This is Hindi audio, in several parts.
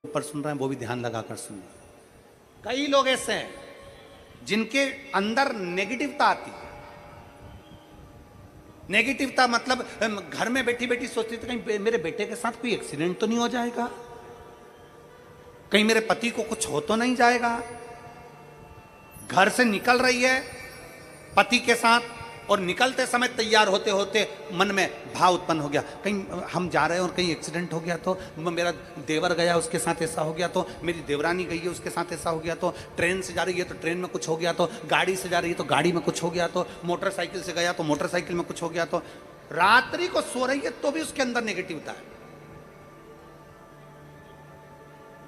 ऊपर सुन रहे हैं वो भी ध्यान लगाकर सुनिए। कई लोग ऐसे हैं जिनके अंदर नेगेटिवता आती है। नेगेटिवता मतलब घर में बैठी बैठी सोचती थी कहीं मेरे बेटे के साथ कोई एक्सीडेंट तो नहीं हो जाएगा, कहीं मेरे पति को कुछ हो तो नहीं जाएगा। घर से निकल रही है पति के साथ और निकलते समय तैयार होते होते मन में भाव उत्पन्न हो गया, कहीं हम जा रहे हैं और कहीं एक्सीडेंट हो गया तो, मेरा देवर गया उसके साथ ऐसा हो गया तो, मेरी देवरानी गई है उसके साथ ऐसा हो गया तो, ट्रेन से जा रही है तो ट्रेन में कुछ हो गया तो, गाड़ी से जा रही है तो गाड़ी में कुछ हो गया तो, मोटरसाइकिल से गया तो मोटरसाइकिल में कुछ हो गया तो। रात्रि को सो रही है तो भी उसके अंदर नेगेटिविटी है।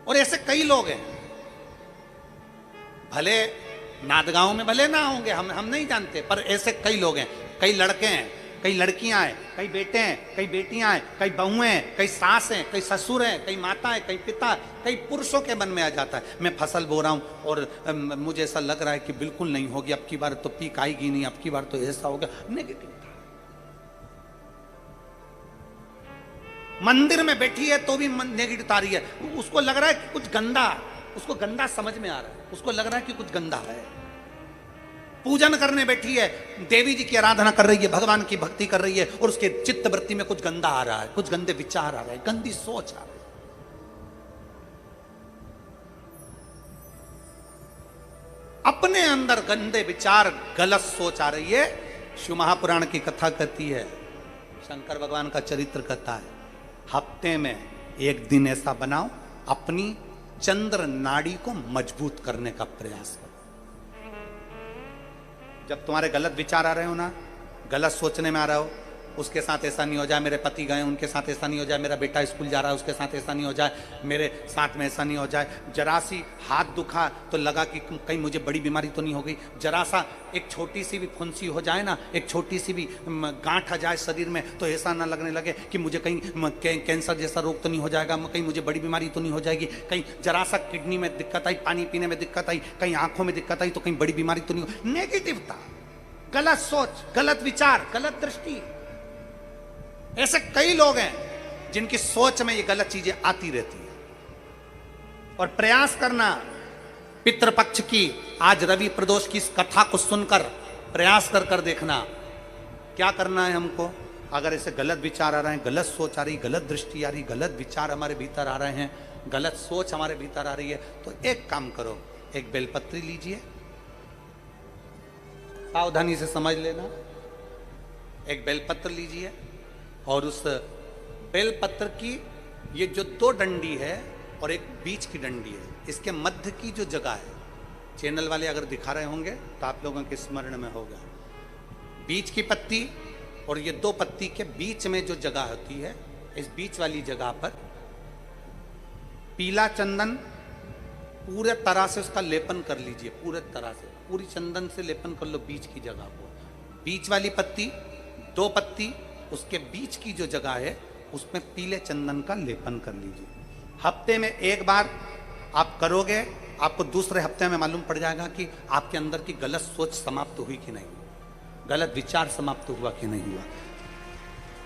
और ऐसे कई लोग हैं, भले नादगांव में भले ना होंगे, हम नहीं जानते, पर ऐसे कई लोग हैं। कई लड़के हैं, कई लड़कियां हैं, कई बेटे हैं, कई बेटियां हैं, कई बहुएं हैं, कई सास हैं, कई ससुर हैं, कई माता है, कई पिता, कई पुरुषों के मन में आ जाता है मैं फसल बो रहा हूं और मुझे ऐसा लग रहा है कि बिल्कुल नहीं होगी, अब की बार तो पीक आएगी नहीं, अब की बार तो ऐसा होगा। नेगेटिव था। मंदिर में बैठी है तो भी नेगेटिव आ रही है, उसको लग रहा है कि कुछ गंदा, उसको गंदा समझ में आ रहा है, उसको लग रहा है कि कुछ गंदा है। पूजन करने बैठी है, देवी जी की आराधना कर रही है, भगवान की भक्ति कर रही है और उसके चित्त वृत्ति में कुछ गंदा आ रहा है, कुछ गंदे विचार आ रहे हैं, गंदी सोच आ रही है। अपने अंदर गंदे विचार, गलत सोच आ रही है। शिव महापुराण की कथा कहती है, शंकर भगवान का चरित्र कहता है, हफ्ते में एक दिन ऐसा बनाओ अपनी चंद्र नाड़ी को मजबूत करने का प्रयास करो। जब तुम्हारे गलत विचार आ रहे हो ना, गलत सोचने में आ रहा हो, उसके साथ ऐसा नहीं हो जाए, मेरे पति गए उनके साथ ऐसा नहीं हो जाए, मेरा बेटा स्कूल जा रहा है उसके साथ ऐसा नहीं हो जाए, मेरे साथ में ऐसा नहीं हो जाए, जरा सी हाथ दुखा तो लगा कि कहीं मुझे बड़ी बीमारी तो नहीं हो गई, जरा सा एक छोटी सी भी फुंसी हो जाए ना, एक छोटी सी भी गांठ आ जाए शरीर में तो ऐसा ना लगने लगे कि मुझे कहीं कैंसर जैसा रोग तो नहीं हो जाएगा, कहीं मुझे बड़ी बीमारी तो नहीं हो जाएगी, कहीं जरा सा किडनी में दिक्कत आई, पानी पीने में दिक्कत आई, कहीं आंखों में दिक्कत आई तो कहीं बड़ी बीमारी तो नहीं हो। नेगेटिवता, गलत सोच, गलत विचार, गलत दृष्टि। ऐसे कई लोग हैं जिनकी सोच में ये गलत चीजें आती रहती है। और प्रयास करना पितृपक्ष की, आज रवि प्रदोष की इस कथा को सुनकर प्रयास कर देखना क्या करना है हमको। अगर ऐसे गलत विचार आ रहे हैं, गलत सोच आ रही, गलत दृष्टि आ रही, गलत विचार हमारे भीतर आ रहे हैं, गलत सोच हमारे भीतर आ रही है, तो एक काम करो, एक बेलपत्री लीजिए, सावधानी से समझ लेना, एक बेलपत्र लीजिए और उस बेलपत्र की ये जो दो डंडी है और एक बीच की डंडी है, इसके मध्य की जो जगह है, चैनल वाले अगर दिखा रहे होंगे तो आप लोगों के स्मरण में होगा, बीच की पत्ती और ये दो पत्ती के बीच में जो जगह होती है, इस बीच वाली जगह पर पीला चंदन पूरे तरह से उसका लेपन कर लीजिए, पूरे तरह से पूरी चंदन से लेपन कर लो बीच की जगह को। बीच वाली पत्ती, दो पत्ती, उसके बीच की जो जगह है उसमें पीले चंदन का लेपन कर लीजिए। हफ्ते में एक बार आप करोगे, आपको दूसरे हफ्ते में मालूम पड़ जाएगा कि आपके अंदर की गलत सोच समाप्त हुई कि नहीं, गलत विचार समाप्त हुआ कि नहीं हुआ।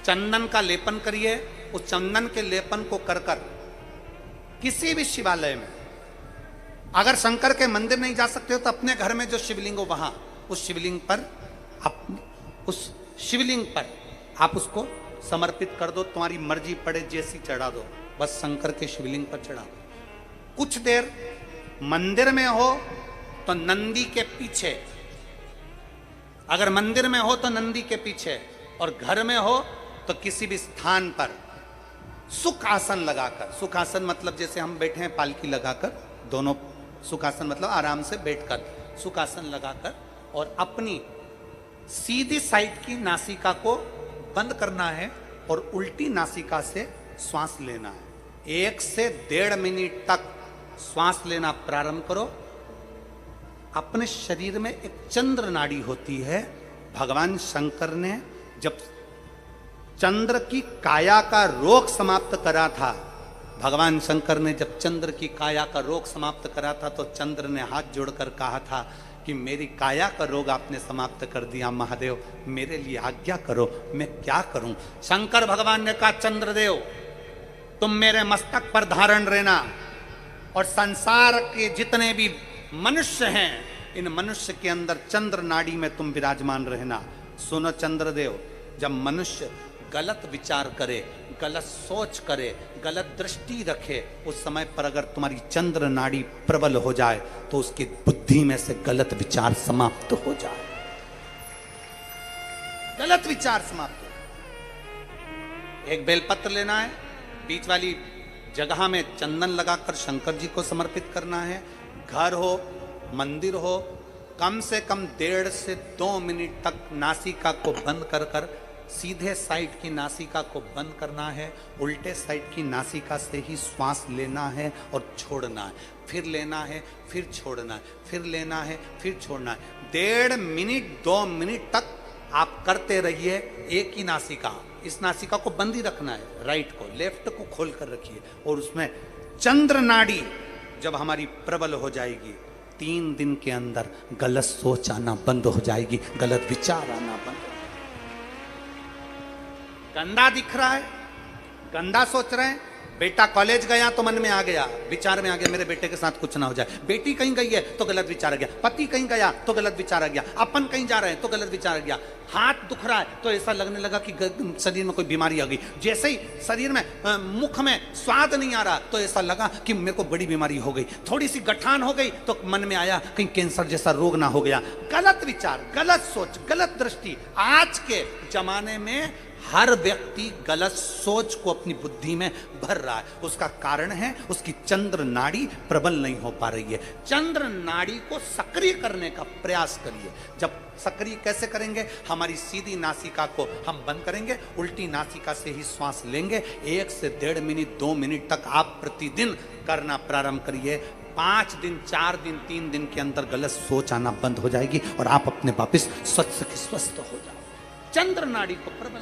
चंदन का लेपन करिए, उस चंदन के लेपन को कर किसी भी शिवालय में, अगर शंकर के मंदिर नहीं जा सकते हो तो अपने घर में जो शिवलिंग हो वहां, उस शिवलिंग पर आप उसको समर्पित कर दो, तुम्हारी मर्जी पड़े जैसी चढ़ा दो, बस शंकर के शिवलिंग पर चढ़ा दो। कुछ देर मंदिर में हो तो नंदी के पीछे, अगर मंदिर में हो तो नंदी के पीछे, और घर में हो तो किसी भी स्थान पर सुख आसन लगाकर, सुख आसन मतलब जैसे हम बैठे हैं पालकी लगाकर, दोनों सुखासन मतलब आराम से बैठकर, सुखासन लगाकर, और अपनी सीधी साइड की नासिका को बंद करना है और उल्टी नासिका से श्वास लेना है। 1 से 1.5 मिनट तक श्वास लेना प्रारंभ करो। अपने शरीर में एक चंद्र नाड़ी होती है। भगवान शंकर ने जब चंद्र की काया का रोग समाप्त करा था, भगवान शंकर ने जब चंद्र की काया का रोग समाप्त करा था तो चंद्र ने हाथ जोड़कर कहा था कि मेरी काया का रोग आपने समाप्त कर दिया महादेव, मेरे लिए आज्ञा करो, मैं क्या करूं। शंकर भगवान ने कहा, चंद्रदेव तुम मेरे मस्तक पर धारण रहना, और संसार के जितने भी मनुष्य हैं, इन मनुष्य के अंदर चंद्र नाड़ी में तुम विराजमान रहना। सुनो चंद्रदेव, जब मनुष्य गलत विचार करे, गलत सोच करे, गलत दृष्टि रखे, उस समय पर अगर तुम्हारी चंद्र नाड़ी प्रबल हो जाए तो उसकी बुद्धि में से गलत विचार समाप्त हो जाए, गलत विचार समाप्त हो। एक बेलपत्र लेना है, बीच वाली जगह में चंदन लगाकर शंकर जी को समर्पित करना है। घर हो, मंदिर हो, कम से कम 1.5 से 2 मिनट तक नासिका को बंद कर कर सीधे साइड की नासिका को बंद करना है, उल्टे साइड की नासिका से ही श्वास लेना है और छोड़ना है, फिर लेना है, फिर छोड़ना है, फिर लेना है, फिर छोड़ना है। 1.5 मिनट 2 मिनट तक आप करते रहिए एक ही नासिका। इस नासिका को बंद ही रखना है, राइट को, लेफ्ट को खोल कर रखिए, और उसमें चंद्र नाड़ी जब हमारी प्रबल हो जाएगी, 3 दिन के अंदर गलत सोच आना बंद हो जाएगी, गलत विचार आना बंद हो जाएगी। गंदा दिख रहा है, गंदा सोच रहे हैं, बेटा कॉलेज गया तो मन में आ गया, विचार में आ गया मेरे बेटे के साथ कुछ ना हो जाए, बेटी कहीं गई है तो गलत विचार आ गया, पति कहीं गया तो गलत विचार आ गया, अपन कहीं जा रहे हैं तो गलत विचार आ गया, हाथ दुख रहा है तो ऐसा लगने लगा कि शरीर में कोई बीमारी आ गई, जैसे ही शरीर में मुख में स्वाद नहीं आ रहा तो ऐसा लगा कि मेरे को बड़ी बीमारी हो गई, थोड़ी सी गठान हो गई तो मन में आया कहीं कैंसर जैसा रोग ना हो गया। गलत विचार, गलत सोच, गलत दृष्टि। आज के जमाने में हर व्यक्ति गलत सोच को अपनी बुद्धि में भर रहा है, उसका कारण है उसकी चंद्र नाड़ी प्रबल नहीं हो पा रही है। चंद्र नाड़ी को सक्रिय करने का प्रयास करिए। जब सक्रिय कैसे करेंगे? हमारी सीधी नासिका को हम बंद करेंगे, उल्टी नासिका से ही श्वास लेंगे। 1 से 1.5 मिनट 2 मिनट तक आप प्रतिदिन करना प्रारंभ करिए। 5 दिन 4 दिन 3 दिन के अंदर गलत सोच आना बंद हो जाएगी और आप अपने वापस स्वस्थ हो जाओ। चंद्र नाड़ी को प्रबल